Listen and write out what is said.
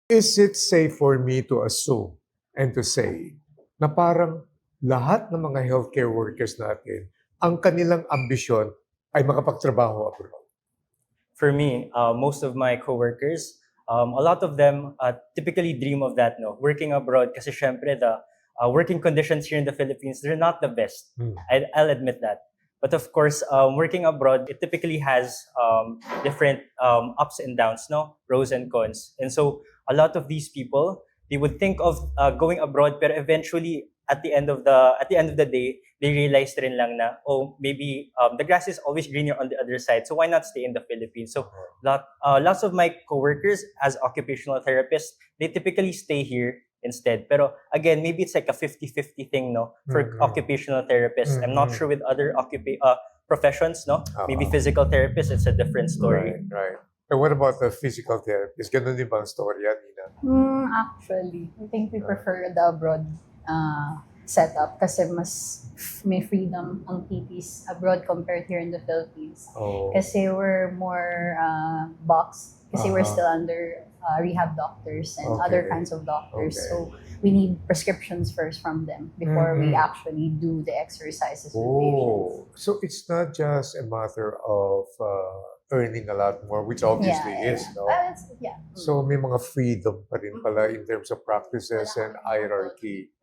Is it safe for me to assume and to say na parang lahat ng mga healthcare workers natin, ang kanilang ambisyon ay makapagtrabaho abroad? For me, most of my coworkers, a lot of them typically dream of that, no, working abroad. Kasi syempre the working conditions here in the Philippines, they're not the best. I'll admit that. But of course, working abroad, it typically has different ups and downs, no, pros and cons. And so a lot of these people, they would think of going abroad, but eventually at the end of the day, they realized rin lang na, oh, maybe the grass is always greener on the other side. So why not stay in the Philippines? So lots of my coworkers as occupational therapists, they typically stay here instead. Pero again, maybe it's like a 50-50 thing, no, for occupational therapists. I'm not sure with other professions, no. Maybe physical therapists, it's a different story. Right. And what about the physical therapist? Ganun din ba ang storya, Nina? Actually, I think we prefer the abroad setup kasi mas may freedom ang PTs abroad compared here in the Philippines. Oh. Kasi we're more boxed kasi we're still under rehab doctors and other kinds of doctors. Okay. So we need prescriptions first from them before we actually do the exercises with patients. So it's not just a matter of earning a lot more, which obviously is, no? Yeah. So may mga freedom pa rin pala in terms of practices and hierarchy.